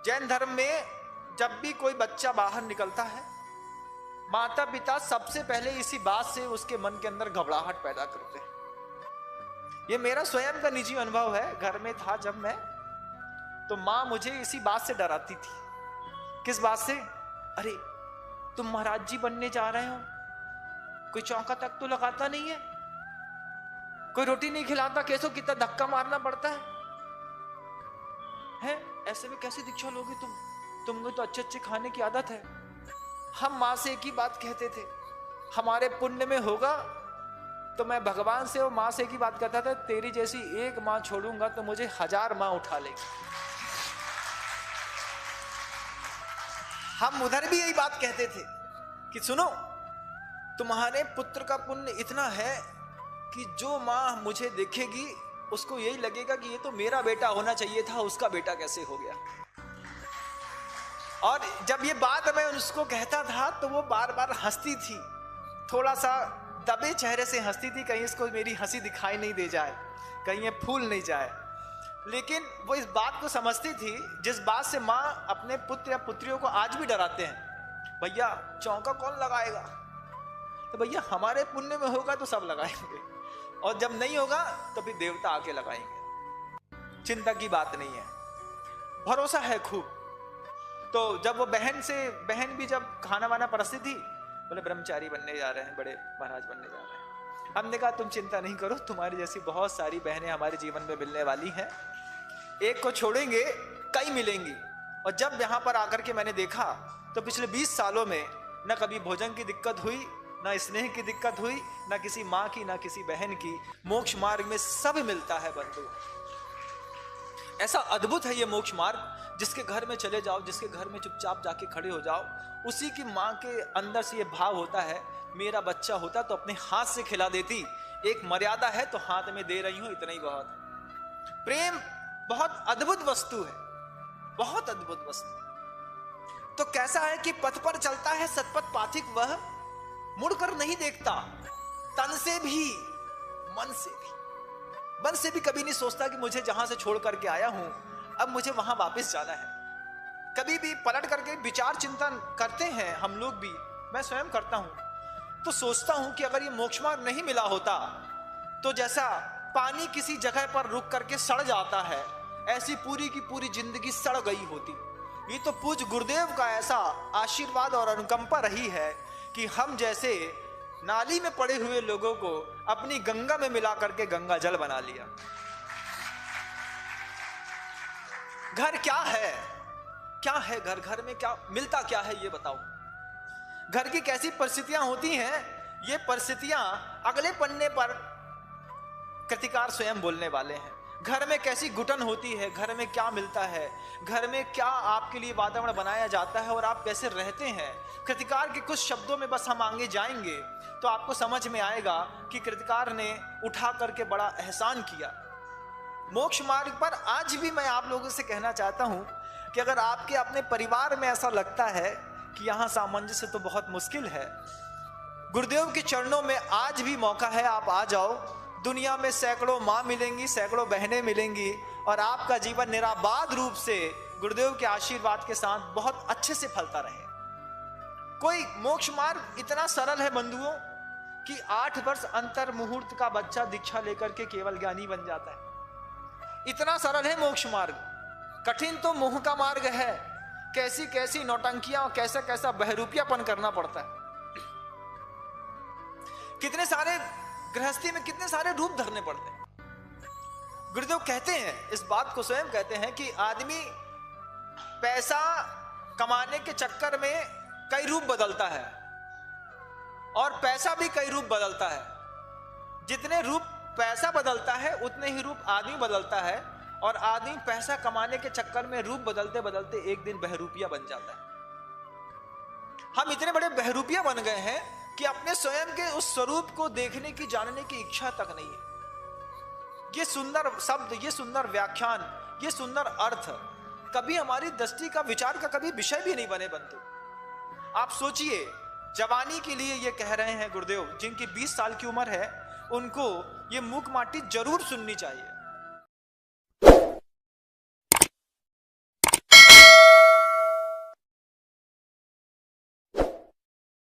जैन धर्म में जब भी कोई बच्चा बाहर निकलता है, माता पिता सबसे पहले इसी बात से उसके मन के अंदर घबराहट पैदा करते हैं। ये मेरा स्वयं का निजी अनुभव है। घर में था जब मैं, तो माँ मुझे इसी बात से डराती थी। किस बात से? अरे तुम महाराज जी बनने जा रहे हो, कोई चौका तक तो लगाता नहीं है, कोई रोटी नहीं खिलाता, कैसो कितना धक्का मारना पड़ता है? ऐसे में कैसे दीक्षा लोगे तुमको तो अच्छे अच्छे खाने की आदत है। हम माँ से एक ही बात कहते थे, हमारे पुण्य में होगा तो मैं भगवान से और माँ से एक ही बात कहता था, तेरी जैसी एक माँ छोड़ूंगा तो मुझे 1000 माँ उठा लेगी। हम उधर भी यही बात कहते थे कि सुनो, तुम्हारे पुत्र का पुण्य इतना है कि जो माँ मुझे देखेगी उसको यही लगेगा कि ये तो मेरा बेटा होना चाहिए था, उसका बेटा कैसे हो गया। और जब ये बात मैं उसको कहता था तो वो बार बार हंसती थी, थोड़ा सा दबे चेहरे से हंसती थी, कहीं इसको मेरी हंसी दिखाई नहीं दे जाए, कहीं ये फूल नहीं जाए। लेकिन वो इस बात को समझती थी जिस बात से माँ अपने पुत्र या पुत्रियों को आज भी डराते हैं, भैया चौका कौन लगाएगा? तो भैया हमारे पुण्य में होगा तो सब लगाएंगे, और जब नहीं होगा तो फिर देवता आके लगाएंगे। चिंता की बात नहीं है, भरोसा है खूब। तो जब वो बहन भी जब खाना वाना परसती थी, बोले ब्रह्मचारी बनने जा रहे हैं, बड़े महाराज बनने जा रहे हैं। हमने कहा तुम चिंता नहीं करो, तुम्हारी जैसी बहुत सारी बहनें हमारे जीवन में मिलने वाली हैं, एक को छोड़ेंगे कई मिलेंगी। और जब यहाँ पर आकर के मैंने देखा तो पिछले 20 सालों में न कभी भोजन की दिक्कत हुई, ना स्नेह की दिक्कत हुई, ना किसी माँ की, ना किसी बहन की। मोक्ष मार्ग में सब मिलता है बंधु। ऐसा अद्भुत है ये मोक्ष मार्ग। जिसके घर में चले जाओ, जिसके घर में चुपचाप जाके खड़े हो जाओ, उसी की माँ के अंदर से ये भाव होता है, मेरा बच्चा होता तो अपने हाथ से खिला देती, एक मर्यादा है तो हाथ में दे रही हूं, इतना ही बहुत। प्रेम बहुत अद्भुत वस्तु है, बहुत अद्भुत वस्तु। तो कैसा है कि पथ पर चलता है सतपथ पाथिक, वह मुड़कर नहीं देखता, तन से भी मन से भी, मन से भी कभी नहीं सोचता कि मुझे जहां से छोड़ करके आया हूं अब मुझे वहां वापस जाना है। कभी भी पलट करके विचार चिंतन करते हैं हम लोग भी, मैं स्वयं करता हूं, तो सोचता हूं कि अगर ये मोक्ष मार्ग नहीं मिला होता तो जैसा पानी किसी जगह पर रुक करके सड़ जाता है, ऐसी पूरी की पूरी जिंदगी सड़ गई होती। ये तो पूज्य गुरुदेव का ऐसा आशीर्वाद और अनुकंपा रही है कि हम जैसे नाली में पड़े हुए लोगों को अपनी गंगा में मिला करके गंगा जल बना लिया। घर क्या है, क्या है घर, घर में क्या मिलता, क्या है ये बताओ। घर की कैसी परिस्थितियां होती हैं, ये परिस्थितियां अगले पन्ने पर कृतिकार स्वयं बोलने वाले हैं। घर में कैसी घुटन होती है, घर में क्या मिलता है, घर में क्या आपके लिए वातावरण बनाया जाता है और आप कैसे रहते हैं। कृतिकार के कुछ शब्दों में बस हम आगे जाएंगे तो आपको समझ में आएगा कि कृतिकार ने उठा करके बड़ा एहसान किया। मोक्ष मार्ग पर आज भी मैं आप लोगों से कहना चाहता हूं कि अगर आपके अपने परिवार में ऐसा लगता है कि यहां सामंजस्य तो बहुत मुश्किल है, गुरुदेव के चरणों में आज भी मौका है, आप आ जाओ। दुनिया में सैकड़ों माँ मिलेंगी, सैकड़ों बहनें मिलेंगी और आपका जीवन निराबाद रूप से गुरुदेव के आशीर्वाद के साथ बहुत अच्छे से फलता रहे। कोई मोक्ष मार्ग इतना सरल है बंधुओं कि 8 वर्ष अंतर मुहूर्त का बच्चा दीक्षा लेकर के केवल ज्ञानी बन जाता है। इतना सरल है मोक्ष मार्ग। कठिन तो मोह का मार्ग है, कैसी कैसी नौटंकियां, कैसा कैसा बहरूपियापन करना पड़ता है। कितने सारे गृहस्थी में कितने सारे रूप धरने पड़ते हैं। गुरुदेव कहते हैं, इस बात को स्वयं कहते हैं कि आदमी पैसा कमाने के चक्कर में कई रूप बदलता है और पैसा भी कई रूप बदलता है। जितने रूप पैसा बदलता है उतने ही रूप आदमी बदलता है, और आदमी पैसा कमाने के चक्कर में रूप बदलते बदलते एक दिन बहरूपिया बन जाता है। हम इतने बड़े बहरूपिया बन गए हैं कि अपने स्वयं के उस स्वरूप को देखने की, जानने की इच्छा तक नहीं है। ये सुंदर शब्द, ये सुंदर व्याख्यान, ये सुंदर अर्थ कभी हमारी दृष्टि का, विचार का कभी विषय भी नहीं बने बंधु। आप सोचिए, जवानी के लिए ये कह रहे हैं गुरुदेव, जिनकी 20 साल की उम्र है उनको ये मूक माटी जरूर सुननी चाहिए।